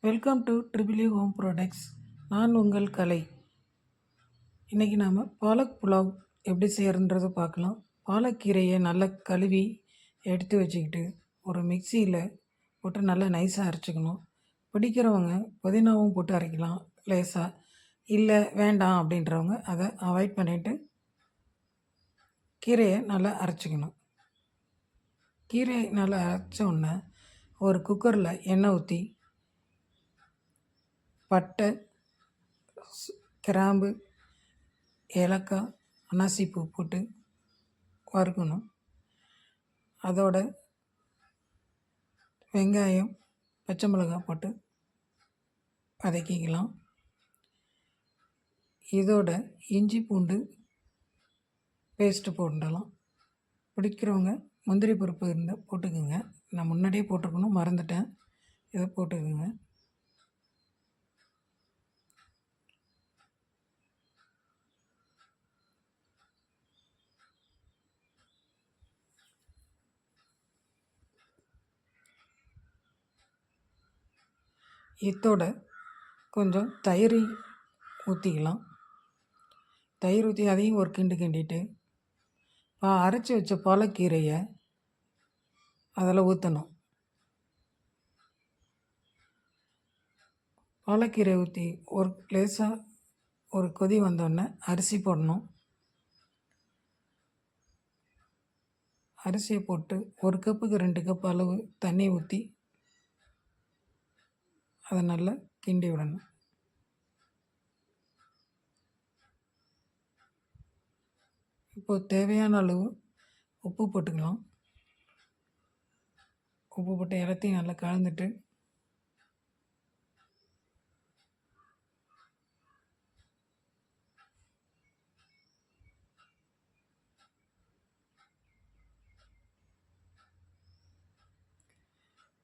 Welcome to triple you home products. நான் உங்கள் கலை. இன்றைக்கி நாம் பாலக் புலாவ் எப்படி செய்கிறன்றதை பார்க்கலாம். பாலக்கீரையை நல்லா கழுவி எடுத்து வச்சுக்கிட்டு ஒரு மிக்சியில் போட்டு நல்லா நைஸாக அரைச்சிக்கணும். பிடிக்கிறவங்க புதினாவும் போட்டு அரைக்கலாம் லேசாக. இல்லை வேண்டாம் அப்படின்றவங்க அதை அவாய்ட் பண்ணிவிட்டு கீரையை நல்லா அரைச்சிக்கணும். கீரையை நல்லா அரைச்ச உடனே ஒரு குக்கரில் எண்ணெய் ஊற்றி பட்டை, கிராம்பு, ஏலக்காய், அன்னாசிப்பூ போட்டு வறுக்கணும். அதோட வெங்காயம், பச்சை மிளகாய் போட்டு வதக்கிக்கலாம். இதோட இஞ்சி பூண்டு பேஸ்ட்டு போட்டுடலாம். பிடிக்கிறவங்க முந்திரி பருப்பு இருந்தால் போட்டுக்குங்க. நான் முன்னாடியே போட்டிருக்கணும், மறந்துட்டேன். இதை போட்டுக்குங்க. இதோட கொஞ்சம் தயிர் ஊற்றிக்கலாம். தயிர் ஊற்றி அதையும் ஒரு கிண்டு கிண்டிட்டு அரைச்சி வச்ச பாலக்கீரையை அதில் ஊற்றணும். பாலக்கீரை ஊற்றி ஒரு லேசாக ஒரு கொதி வந்தோடனே அரிசி போடணும். அரிசியை போட்டு ஒரு கப்புக்கு 2 கப் அளவு தண்ணி ஊற்றி அதை நல்லா கிண்டி விடணும். இப்போது தேவையான அளவு உப்பு போட்டுக்கலாம். உப்பு போட்டு எல்லாத்தையும் நல்லா கலந்துட்டு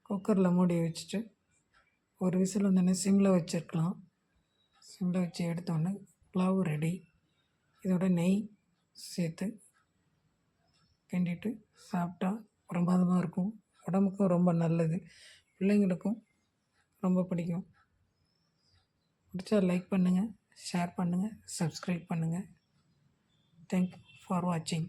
குக்கரில் மூடி வச்சுட்டு ஒரு விசில் வந்தோடனே சிம்மில் வச்சுருக்கலாம். சிம்மில் வச்சு எடுத்தோடனே புலாவு ரெடி. இதோட நெய் சேர்த்து கிண்டிட்டு சாப்பிட்டா பிரமாதமாக இருக்கும். உடம்புக்கும் ரொம்ப நல்லது, பிள்ளைங்களுக்கும் ரொம்ப பிடிக்கும். பிடிச்சா லைக் பண்ணுங்கள், ஷேர் பண்ணுங்கள், சப்ஸ்கிரைப் பண்ணுங்கள். தேங்க்யூ ஃபார் வாட்சிங்.